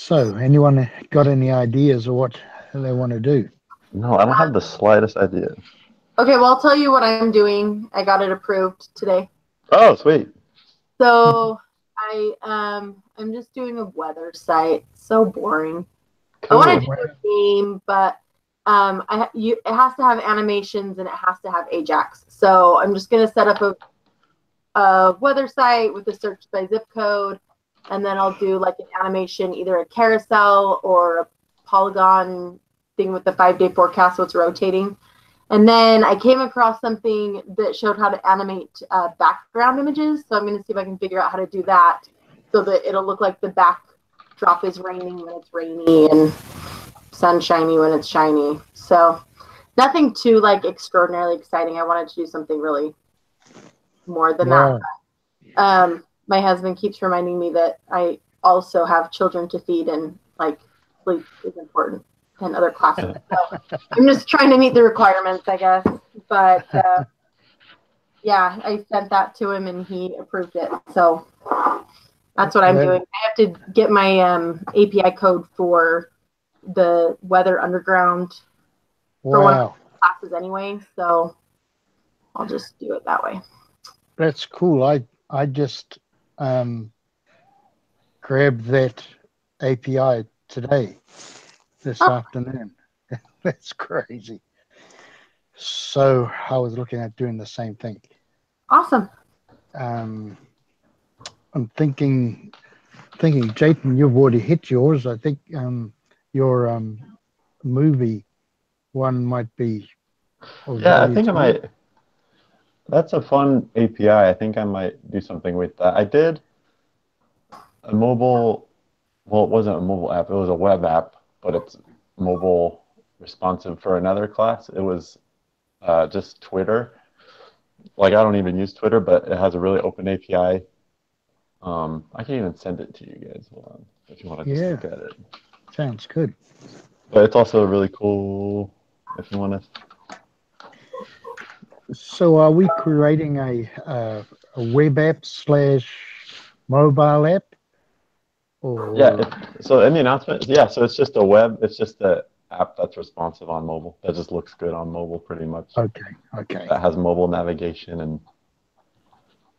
So, anyone got any ideas of what they want to do? No, I don't have the slightest idea. Okay, well, I'll tell you what I'm doing. I got it approved today. Oh, sweet. So I'm just doing a weather site. So boring. Cool. I want to do a game, but it has to have animations and it has to have Ajax. So I'm just gonna set up a weather site with a search by zip code, and then I'll do like an animation, either a carousel or a polygon thing with the 5-day forecast, so it's rotating. And then I came across something that showed how to animate background images. So I'm going to see if I can figure out how to do that so that it'll look like the backdrop is raining when it's rainy and sunshiny when it's shiny. So nothing too like extraordinarily exciting. I wanted to do something really more than that. My husband keeps reminding me that I also have children to feed and like sleep is important and other classes. So I'm just trying to meet the requirements, I guess. But yeah, I sent that to him and he approved it. So that's what I'm doing. I have to get my API code for the Weather Underground for one of the classes anyway. So I'll just do it that way. That's cool. I just grabbed that API today, this afternoon. That's crazy. So I was looking at doing the same thing. Awesome. I'm thinking, Jayton, you've already hit yours. I think your movie one might be. Yeah, I think I might. That's a fun API. I think I might do something with that. I did a mobile, well, it wasn't a mobile app. It was a web app, but it's mobile responsive for another class. It was just Twitter. Like, I don't even use Twitter, but it has a really open API. I can even send it to you guys. Hold on, if you want to just look at it. Sounds good. But it's also really cool if you want to. So are we creating a web app / mobile app? Or... Yeah, so in the announcement, yeah, so it's just a web, it's just an app that's responsive on mobile. That just looks good on mobile pretty much. Okay. That has mobile navigation and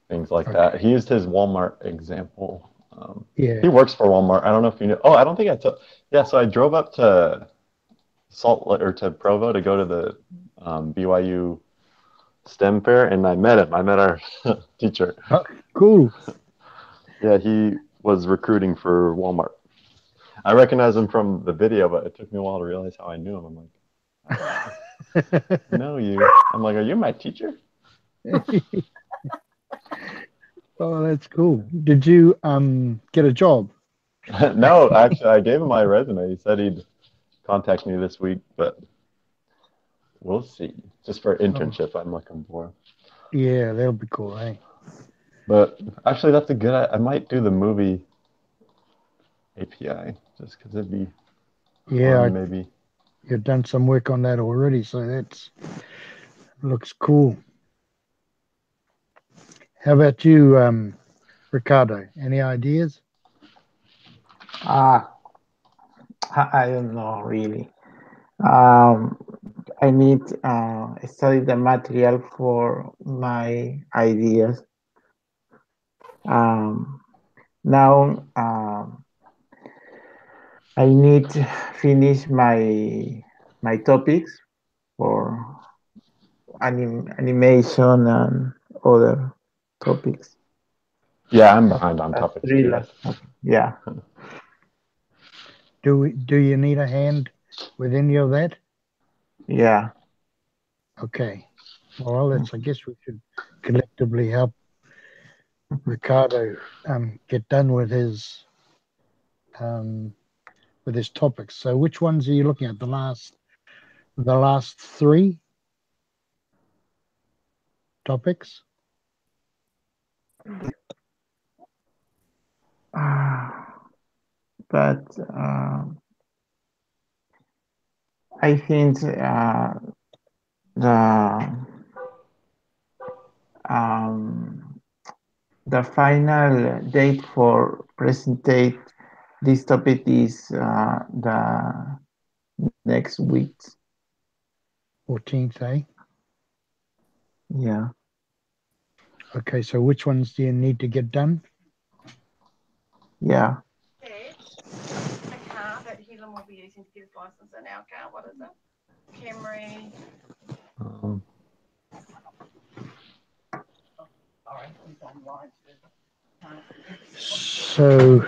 things like that. He used his Walmart example. He works for Walmart. I don't know if you know. Oh, I don't think I took. Yeah, so I drove up to to Provo to go to the BYU STEM fair, and I met him. I met our teacher. Oh, cool. Yeah, he was recruiting for Walmart. I recognize him from the video, but it took me a while to realize how I knew him. I'm like, I know you. I'm like, are you my teacher? Oh, that's cool. Did you get a job? No, actually, I gave him my resume. He said he'd contact me this week, but we'll see. Just for internship, I'm looking for. Yeah, that'll be cool, eh? But actually, that's a good. I might do the movie API just because it'd be fun, maybe. You've done some work on that already, so that looks cool. How about you, Ricardo? Any ideas? I don't know really. I need study the material for my ideas. Now I need to finish my topics for animation and other topics. Yeah, I'm behind on topics too. Yeah. Do you need a hand with any of that? Yeah. Okay. Well, I guess we should collectively help Ricardo get done with his topics. So which ones are you looking at? The last 3 topics? But I think the final date for presentate this topic is the next week. 14th, eh? Yeah. Okay, so which ones do you need to get done? Yeah. Okay. A car that Helen will be using to get his license in our car. What is it? Camry. Um, So,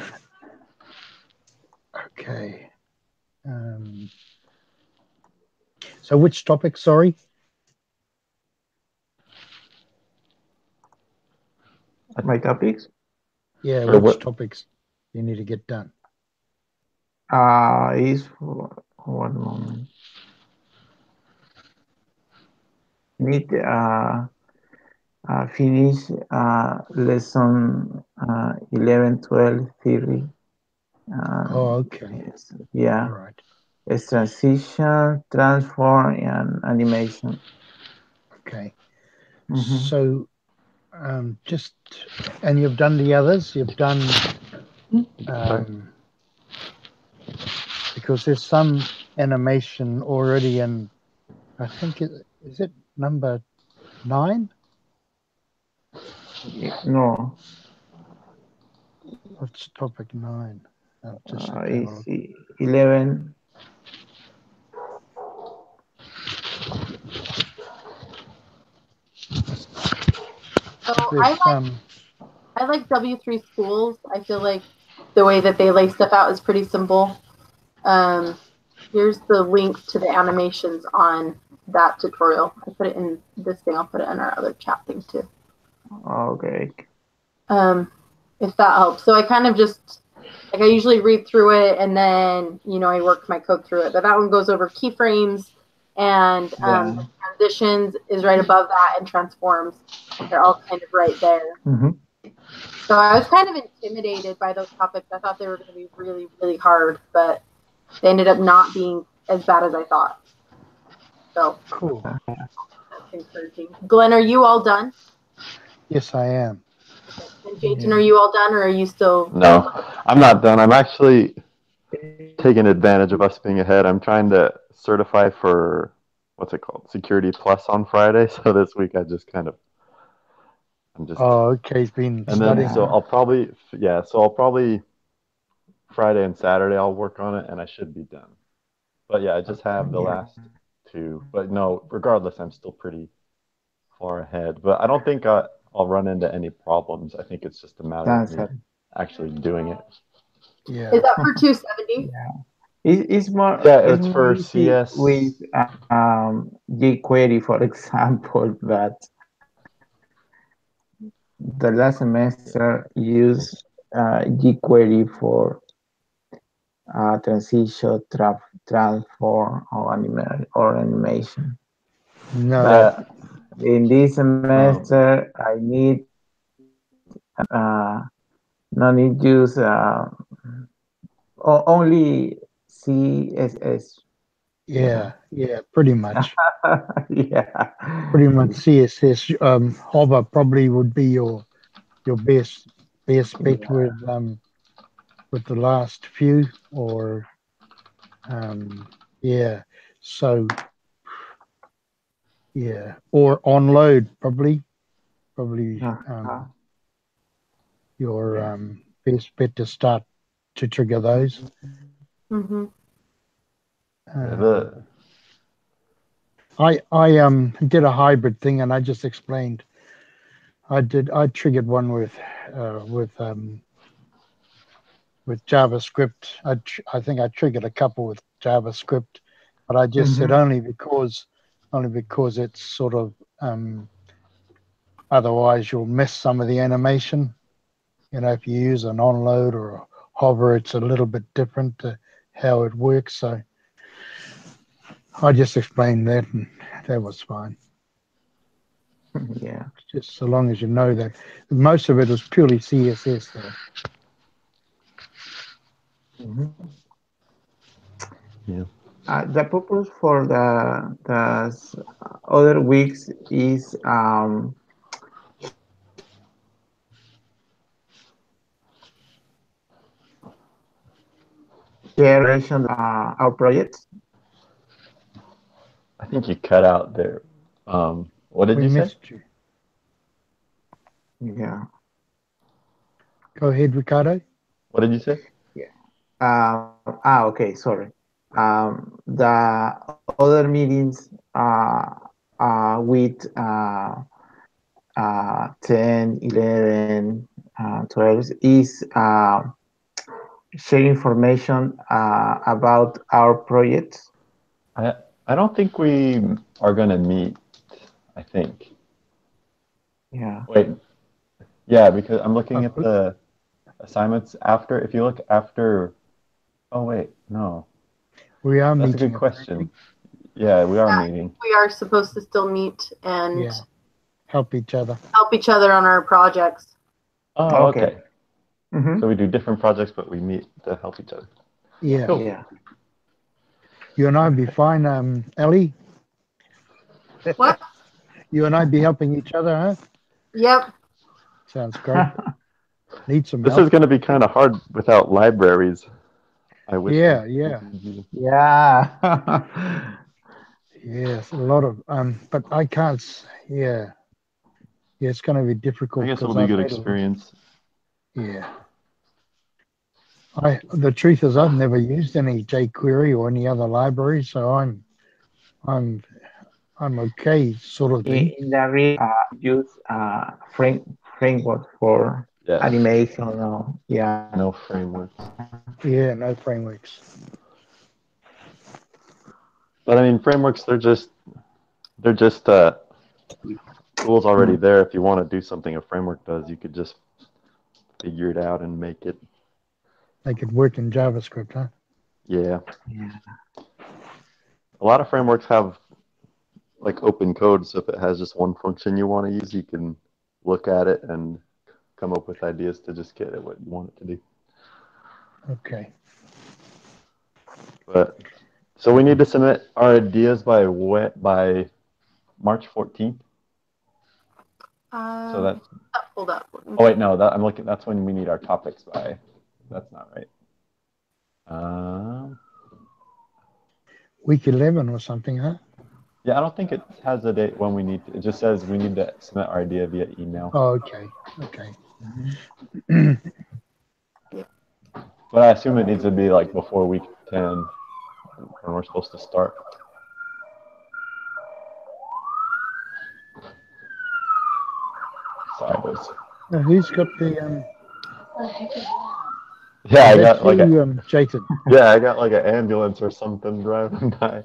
okay. So which topic, sorry? My topics? Yeah, Or which what? topics you need to get done? Is for 1 moment. Need finish lesson 11, 12 theory. Oh, okay. Yeah. All right. It's transition, transform, and animation. Okay. Mm-hmm. So, and you've done the others. You've done because there's some animation already in. I think is it number 9? No, What's topic 9? Just have a it's look. 11. So There's I like W3 schools. I feel like the way that they lay stuff out is pretty simple. Here's the link to the animations on that tutorial. I put it in this thing. I'll put it in our other chat thing too. Okay. If that helps. So I kind of just like I usually read through it and then I work my code through it. But that one goes over keyframes and transitions is right above that and transforms. They're all kind of right there. Mm-hmm. So I was kind of intimidated by those topics. I thought they were going to be really, really hard, but they ended up not being as bad as I thought. So cool. that's encouraging. Glenn, are you all done? Yes, I am. Okay. And Jayton, are you all done, or are you still? No, I'm not done. I'm actually taking advantage of us being ahead. I'm trying to certify for what's it called, Security Plus on Friday. So this week I'm just Oh, okay. He's been and studying. then so I'll probably Friday and Saturday I'll work on it and I should be done. But yeah, I just have the last 2. But no, regardless, I'm still pretty far ahead. But I don't think I'll run into any problems. I think it's just a matter of me actually doing it. Yeah. Is that for 270? Yeah. It's more. Yeah, It's it's more for easy CS. with jQuery, for example. But the last semester used jQuery for transition, transform, or animation. No. But in this semester, I need no need use only CSS. Yeah, pretty much. Yeah. Pretty much CSS. Hover probably would be your best bet with the last few, or yeah. So yeah, or on load probably your best bet to start to trigger those. Mm-hmm. I did a hybrid thing, and I just explained. I triggered one with JavaScript. I think I triggered a couple with JavaScript, but I just said only because it's sort of otherwise you'll miss some of the animation. If you use an onload or a hover, it's a little bit different to how it works. So I just explained that, and that was fine. Yeah. Just so long as you know that. Most of it was purely CSS, though. Yeah. The purpose for the other weeks is share our projects? I think you cut out there. What did We you say? missed you. Yeah. Go ahead, Ricardo. What did you say? Okay, sorry. The other meetings with 10, 11, 12 is share information about our projects. I don't think we are going to meet, I think. Yeah. Wait. Yeah, because I'm looking at the assignments after. If you look after. Oh, wait. No. We are That's a meeting. good question. Yeah, we are meeting. We are supposed to still meet and help each other. Help each other on our projects. Oh, okay. Mm-hmm. So we do different projects, but we meet to help each other. Yeah. Cool. Yeah. You and I'd be fine, Ellie. What? You and I'd be helping each other, huh? Yep. Sounds great. Need some This help. is going to be kind of hard without libraries. I wish. Yeah. Yeah. Yes, a lot of but I can't. Yeah, it's going to be difficult. I guess it'll because be I've good had experience. Yeah. The truth is, I've never used any jQuery or any other library, so I'm okay, sort of thing. In the real use framework for animation. Yeah. No frameworks. Yeah, no frameworks. But I mean, frameworks, they're just tools already there. If you want to do something a framework does, you could just figure it out and make it. They could work in JavaScript, huh? Yeah. Yeah. A lot of frameworks have like open code, so if it has just one function you want to use, you can look at it and come up with ideas to just get it what you want it to do. Okay. But so we need to submit our ideas by March 14th. So that's hold up. Oh wait, no, I'm looking. That's when we need our topics by. That's not right. Week 11 or something, huh? Yeah, I don't think it has a date when we need to. It just says we need to submit our idea via email. Oh, okay. Okay. But I assume it needs to be like before week 10 when we're supposed to start. Sorry, boys. Who's got the Yeah, I got like Jason. Yeah, I got like an ambulance or something driving by.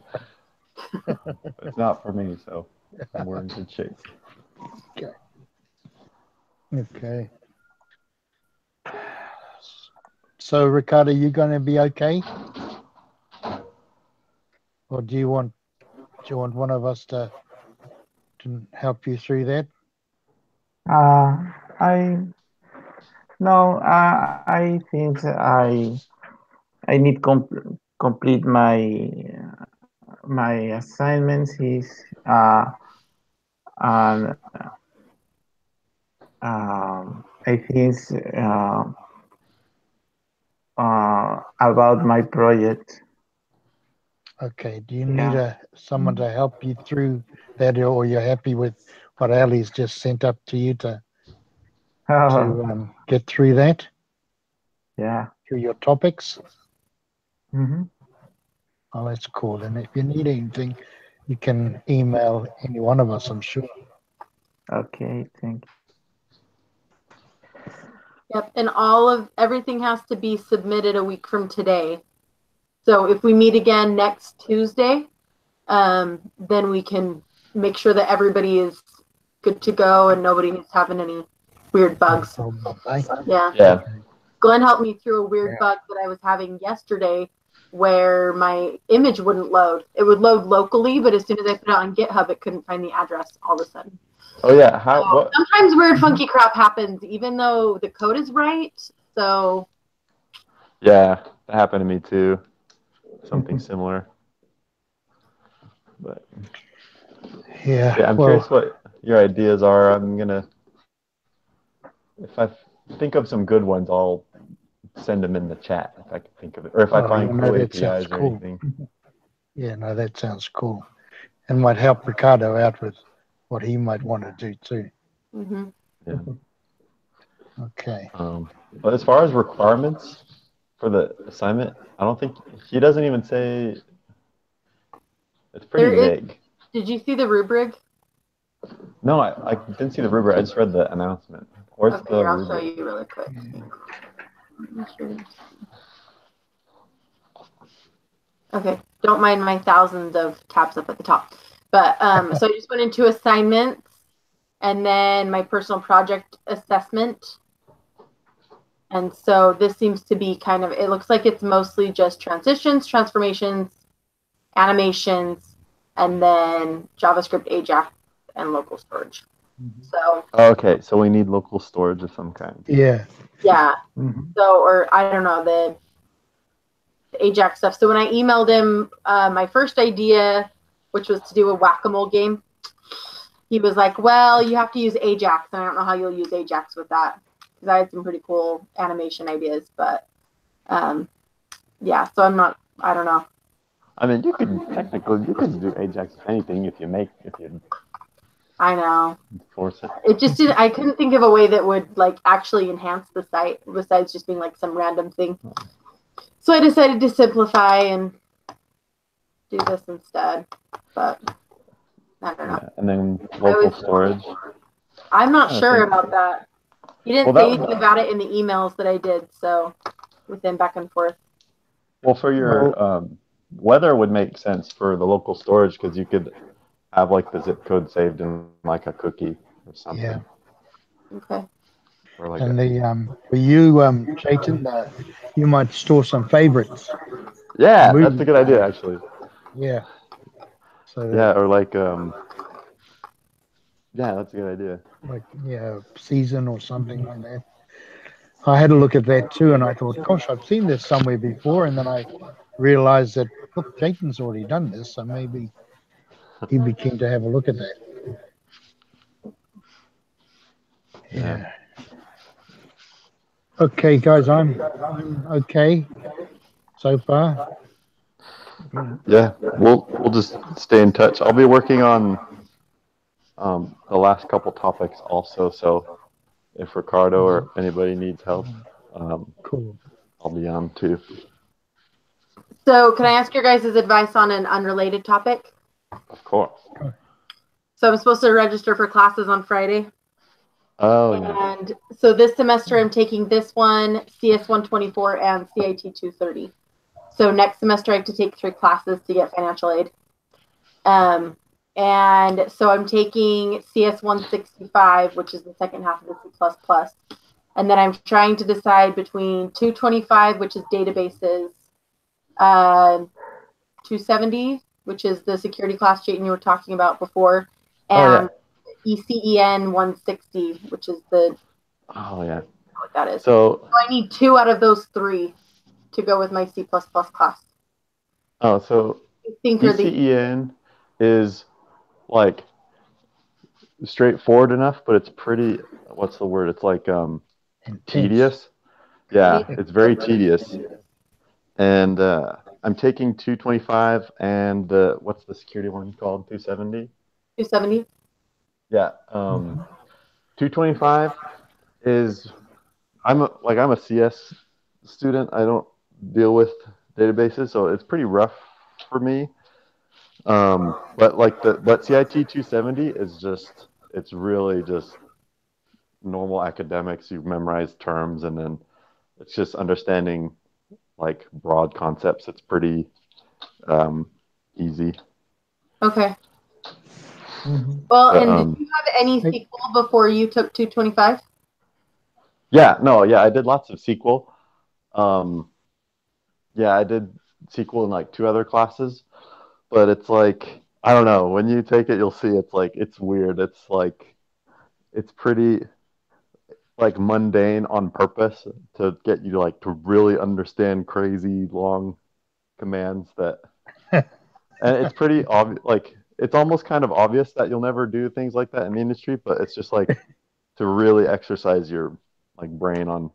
It's not for me, so we're in good shape. Okay. So, Ricardo, you going to be okay? Or do you want one of us to help you through that? I think I need complete my assignments is and I think about my project. Okay. Do you need someone to help you through that, or you're happy with what Ali's just sent up to you to get through that? Yeah. Through your topics? Mm-hmm. Oh, that's cool. And if you need anything, you can email any one of us, I'm sure. Okay, thank you. Yep, and everything has to be submitted a week from today. So if we meet again next Tuesday, then we can make sure that everybody is good to go and nobody's having any weird bugs. Yeah. Glenn helped me through a weird bug that I was having yesterday where my image wouldn't load. It would load locally, but as soon as I put it on GitHub, it couldn't find the address all of a sudden. Oh yeah, sometimes weird funky crap happens even though the code is right. So yeah, that happened to me too. Something similar. But yeah, I'm curious what your ideas are. I'm gonna, if I think of some good ones, I'll send them in the chat if I can think of it, or if I find cool APIs or anything. Yeah, no, that sounds cool, and might help Ricardo out with what he might want to do too. Mm-hmm. Yeah. Okay. But as far as requirements for the assignment, I don't think he doesn't even say. It's pretty vague. Did you see the rubric? No, I didn't see the rubric. I just read the announcement. Where's Okay, the I'll rubric? show you really quick. Okay, don't mind my thousands of tabs up at the top. But so I just went into assignments and then my personal project assessment. And so this seems to be kind of, it looks like it's mostly just transitions, transformations, animations, and then JavaScript, AJAX, and local storage. So. Okay, so we need local storage of some kind. Yeah. Yeah. So, or I don't know, the AJAX stuff. So when I emailed him my first idea, which was to do a whack-a-mole game, he was like, well, you have to use AJAX, and I don't know how you'll use AJAX with that, because I had some pretty cool animation ideas, but yeah, so I don't know. I mean, you could do AJAX with anything if you I know. force it. It just didn't, I couldn't think of a way that would like actually enhance the site besides just being like some random thing. So I decided to simplify and do this instead, but I don't know. Yeah, and then local storage. I'm not sure about that. He didn't say anything about it in the emails that I did, so with him back and forth. Well, for your weather would make sense for the local storage because you could have like the zip code saved in like a cookie or something. Yeah. Okay. Or like And for you, Chayton, you might store some favorites. Yeah, that's a good idea, actually. Yeah. So yeah, or like yeah, that's a good idea. Like season or something like that. I had a look at that too, and I thought, gosh, I've seen this somewhere before, and then I realized that look, Chayton's already done this, so maybe he'd be keen to have a look at that. Yeah. Okay, guys, I'm okay so far. Yeah, we'll just stay in touch. I'll be working on the last couple topics also, so if Ricardo or anybody needs help, cool. I'll be on too. So can I ask your guys' advice on an unrelated topic? Of course. So I'm supposed to register for classes on Friday. Oh, and so this semester I'm taking this one, CS 124 and CIT 230. So next semester I have to take 3 classes to get financial aid. And so I'm taking CS 165, which is the second half of the C++. And then I'm trying to decide between 225, which is databases, 270, which is the security class, Jayton, you were talking about before, and ECEN 160, which is the what that is. So I need 2 out of those 3 to go with my C++ class. Oh, so ECEN is like straightforward enough, but it's pretty, what's the word? It's like tedious. Yeah, it's very tedious. And I'm taking 225 and what's the security one called? 270? 270? Yeah. 225 is, I'm a CS student. I don't deal with databases, so it's pretty rough for me. But CIT 270 is just, it's really just normal academics. You memorize terms, and then it's just understanding like broad concepts. It's pretty easy. Okay. Well, and did you have any SQL before you took 225? Yeah, I did lots of SQL. Yeah, I did SQL in like 2 other classes, but it's like, I don't know, when you take it, you'll see it's weird. It's like, it's pretty like mundane on purpose to get you to really understand crazy long commands that, and it's pretty obvious, like it's almost kind of obvious that you'll never do things like that in the industry, but it's just like to really exercise your brain on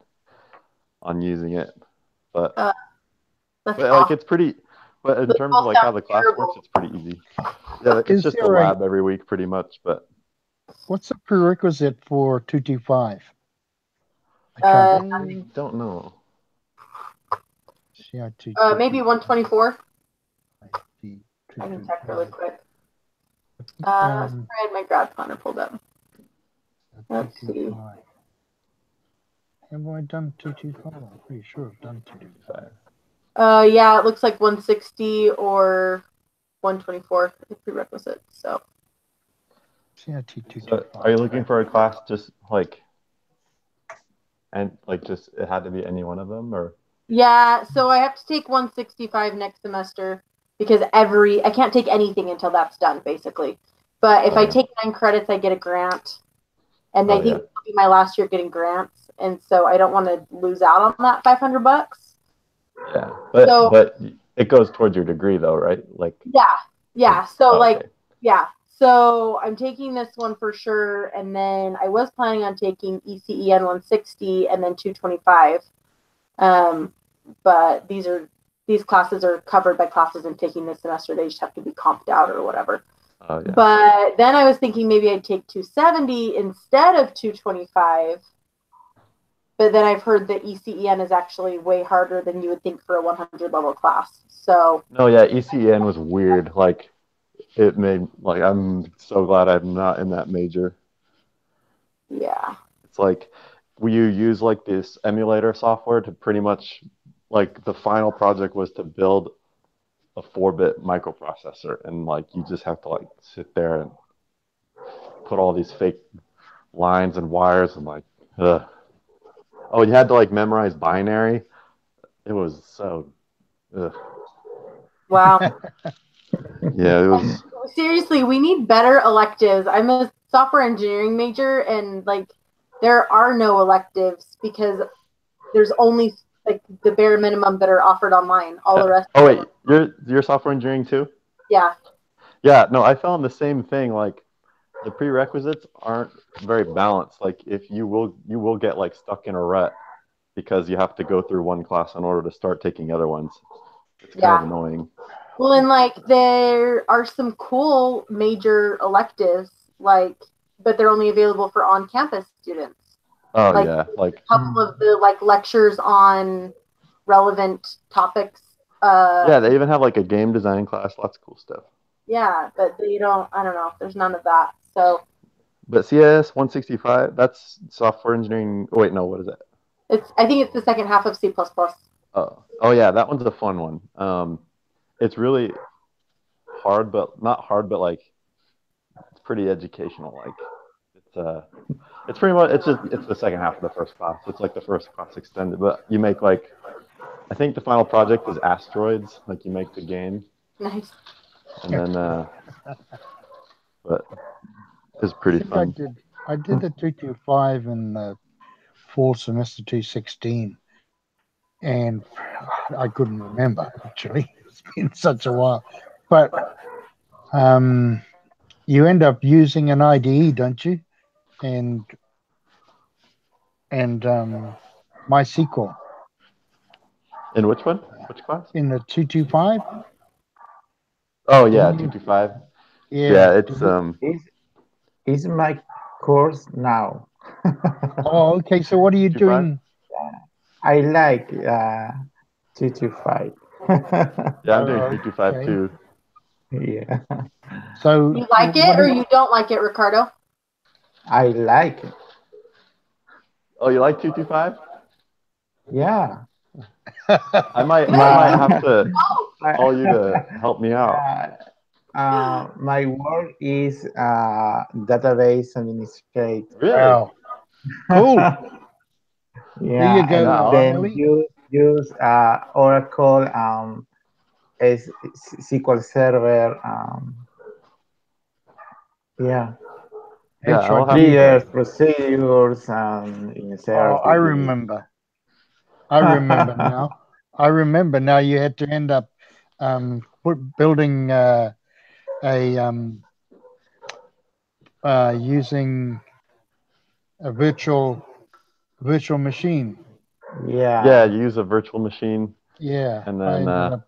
on using it, but That's like awful. it's pretty. But in Those terms all of like how sound the class terrible. works, it's pretty easy. Yeah, it's Is just a there a lab every week, pretty much. But what's the prerequisite for 225? I Uh, I don't know. CIT maybe 124. I can check really 225. quick. Um, Sorry, I had my grad planner pulled up. Let's see. 225. Have I done 225? I'm pretty sure I've done 225. Yeah, it looks like 160 or 124 is prerequisite. So. CIT So 225. are you looking for a class just like, and like just it had to be any one of them, or? Yeah, so I have to take 165 next semester because I can't take anything until that's done, basically. But if I take 9 credits, I get a grant. And I think it'll be my last year getting grants. And so I don't want to lose out on that $500. Yeah, but it goes towards your degree though, right? Like yeah. So yeah. So I'm taking this one for sure, and then I was planning on taking ECEN 160 and then 225. But these classes are covered by classes I'm taking this semester. They just have to be comped out or whatever. Oh, yeah. But then I was thinking maybe I'd take 270 instead of 225. But then I've heard that ECEN is actually way harder than you would think for a 100 level class. So no, yeah, ECN was weird. Like it made like I'm so glad I'm not in that major. Yeah. It's like you use like this emulator software to pretty much like the final project was to build a 4-bit microprocessor, and like you just have to like sit there and put all these fake lines and wires and like ugh. Oh, you had to like memorize binary. It was so ugh. Wow. Yeah, it was. Seriously, we need better electives. I'm a software engineering major, and like there are no electives because there's only like the bare minimum that are offered online. All the rest. Oh wait, you're software engineering too? Yeah. Yeah, no, I found the same thing. Like the prerequisites aren't very balanced. Like if you will get like stuck in a rut because you have to go through one class in order to start taking other ones. It's kind of annoying. Well, and like there are some cool major electives, like, but they're only available for on-campus students. Oh like, yeah, like a couple of the like lectures on relevant topics. Yeah, they even have like a game design class. Lots of cool stuff. Yeah, but they don't. I don't know. There's none of that. So. But CIS 165, that's software engineering. Oh, wait, no, what is that? I think it's the second half of C++. Oh yeah, that one's a fun one. It's really hard, but not hard, but like it's pretty educational. Like it's pretty much it's the second half of the first class. It's like the first class extended, but you make like I think the final project is asteroids. Like you make the game. Nice. And then but it's pretty fun. I did the 225 in the fall semester 216, and I couldn't remember actually. It's been such a while, but you end up using an IDE, don't you? And MySQL. In which one? Which class? In the 225. Oh yeah, 225. Yeah, it's my course now. Oh, okay. So what are you doing? I like 225. Yeah, I'm doing 325 too. Yeah. So you like it or you don't like it, Ricardo? I like it. Oh, you like 225? Yeah. I might have to call you to help me out. My work is database administrator. Really? Wow. Cool. Yeah. There you go. And then you use Oracle, SQL Server. Yeah. Procedures and insert. I remember. I remember now. I remember now. You had to end up building using a virtual machine. Yeah. Yeah, you use a virtual machine, Yeah, and I then ended up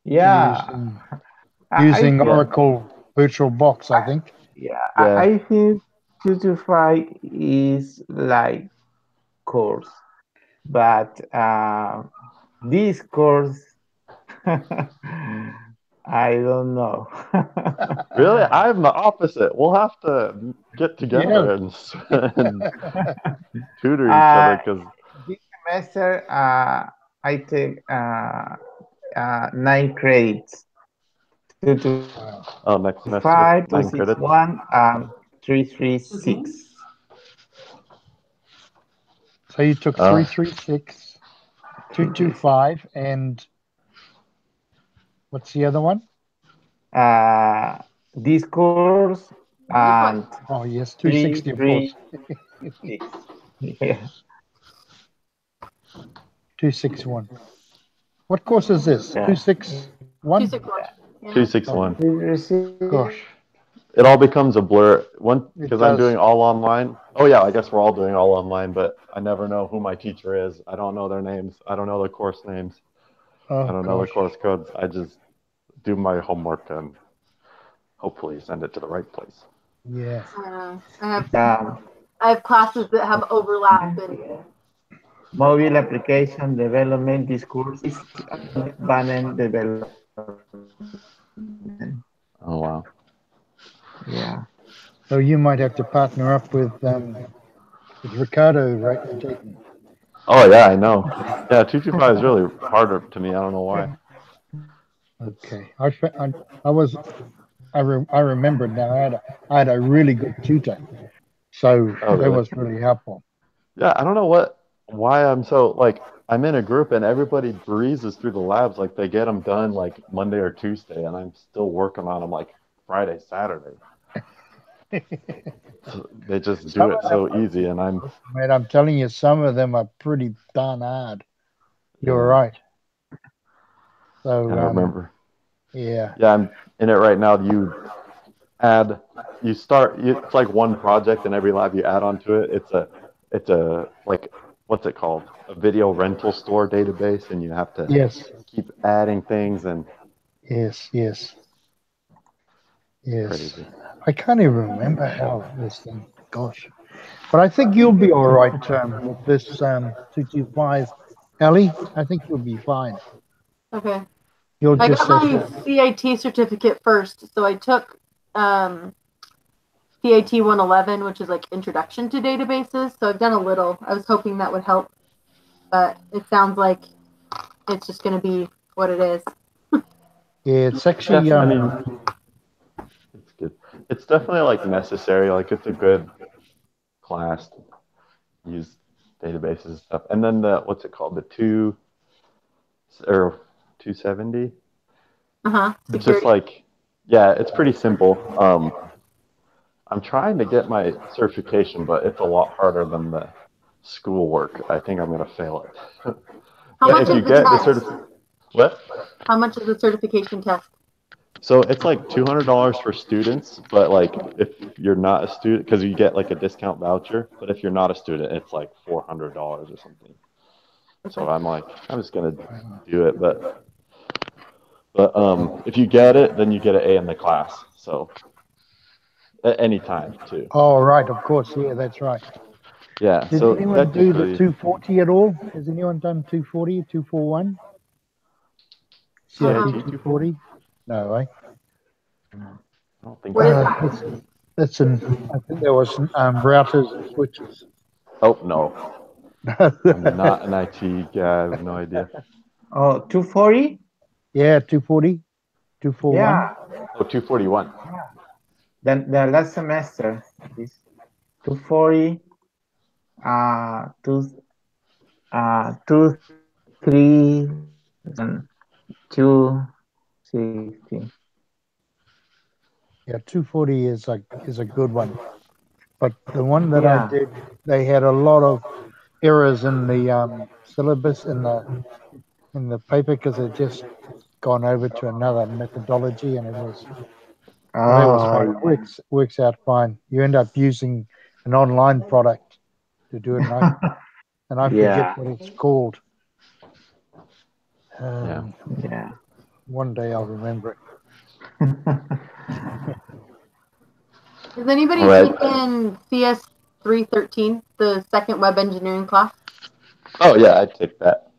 Yeah. I using think, Oracle VirtualBox, I think. yeah, yeah. I think 225 is like course, but this course, I don't know. Really, I'm the opposite. We'll have to get together and tutor each Uh, other because this semester, I take 9 credits. Two to oh, next five, semester 261, 9 credits. 336. So you took Oh. 336, 225, and what's the other one? This course and Oh, yes, 260, of course. 336. Yeah. 261. What course is this? Yeah. 261? 261. Yeah. 261. 336. Gosh, It all becomes a blur it because I'm does. doing all online. Oh yeah, I guess we're all doing all online, but I never know who my teacher is. I don't know their names. I don't know the course names. I Oh, don't know the gosh. course codes. I just do my homework and hopefully send it to the right place. Yeah. Um, I have classes that have overlap and Mobile application development. This course is advanced development. Oh wow. Yeah. So you might have to partner up with Ricardo, right, Jason? Oh yeah, I know. Yeah, 225 is really harder to me. I don't know why. Okay. I remembered now. I had a really good tutor, so Oh that really? was really helpful. Yeah, I don't know why I'm so like I'm in a group and everybody breezes through the labs like they get them done like Monday or Tuesday, and I'm still working on them like Friday, Saturday. So they just do Some it of them, so easy, and I'm man, I'm telling you, some of them are pretty darn hard. You're yeah, right. I So, remember. yeah, Yeah, I'm in it right now. It's like one project, and every lab you add onto it, it's a like what's it called? A video rental store database, and you have to yes, keep adding things, and yes, yes, yes. crazy. I can't even remember how this thing. Gosh, but I think you'll be all right with this 225, Ellie. I think you'll be fine. okay. You'll I just got have my to. CIT certificate first, so I took CIT 111, which is like Introduction to Databases. So I've done a little. I was hoping that would help, but it sounds like it's just going to be what it is. Yeah, it's actually. Yeah, I mean, it's good. It's definitely like necessary. Like it's a good class to use databases and stuff. And then the what's it called? The 270. It's just Security. like, yeah, it's pretty simple. I'm trying to get my certification, but it's a lot harder than the schoolwork. I think I'm gonna fail it. How But much if you is the get the test? what? How much is the certification test? So it's like $200 for students, but like if you're not a student, because you get like a discount voucher, but if you're not a student, it's like $400 or something. So I'm like, I'm just gonna do it, but if you get it, then you get an A in the class. So at any time too. Oh, right, of course. Yeah, that's right. Yeah. Did So anyone do the technically, 240 at all? Has anyone done 240, 241? CIT CIT 240? No, eh? I don't think What so. is that? That's I think there was routers and switches. Oh no, I'm not an IT guy. I have no idea. Oh, 240? Yeah, 240, 241. Yeah. Oh, 241. Then the last semester is 240, two, 230, and 260. Yeah, 240 is a good one. But the one that I Yeah. did, they had a lot of errors in the syllabus in the paper because it just gone over to another methodology, and that was fine. Oh, It works out fine. You end up using an online product to do it, right? and I Yeah. forget what it's called. Yeah. One day I'll remember it. Has anybody taken CS 313, the second web engineering class? Oh yeah, I'd take that.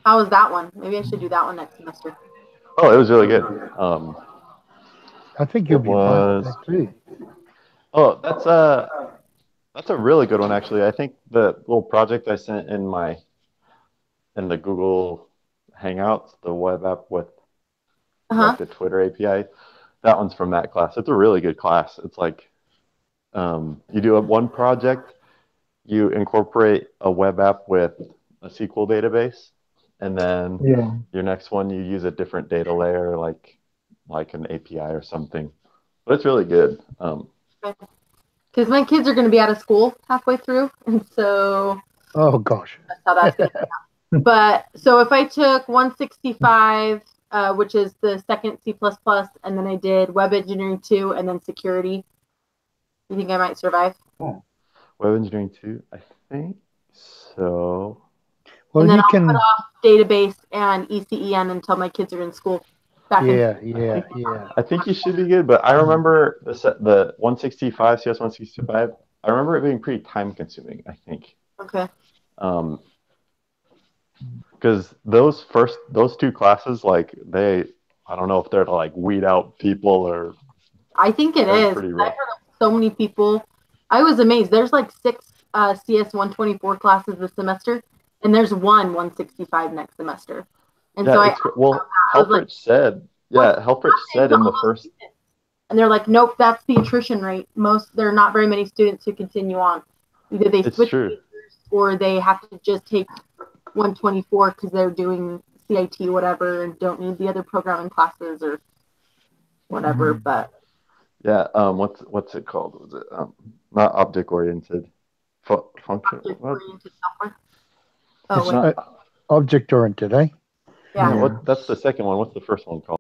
How was that one? Maybe I should do that one next semester. Oh, it was really good. I think you'll be fine with that too. Oh, that's a really good one actually. I think the little project I sent in the Google Hangouts, the web app with like the Twitter API, that one's from that class. It's a really good class. It's like you do one project, you incorporate a web app with a SQL database, and then your next one you use a different data layer like an API or something. But it's really good. Because my kids are going to be out of school halfway through, and so oh gosh, that's how that's going to be. But so if I took 165, which is the second C++, and then I did web engineering 2 and then security, you think I might survive? Oh. Web engineering 2, I think so. Well, and then you I'll can put off database and ECEN until my kids are in school. Yeah. I think you should be good, but I remember the 165 CS 165. I remember it being pretty time consuming. I think. Okay. Because those two classes, like I don't know if they're to like weed out people or. I think it is. I've heard of so many people. I was amazed. There's like 6 CS 124 classes this semester, and there's one 165 next semester. And yeah, so Helfrich said in the first. And they're like, nope, that's the attrition rate. There are not very many students who continue on. Either they switch majors or they have to just take 124 because they're doing CIT whatever and don't need the other programming classes or whatever. But yeah, what's it called? Was it not object oriented, function? Object oriented software. Oh, object oriented, eh? Yeah. That's the second one. What's the first one called?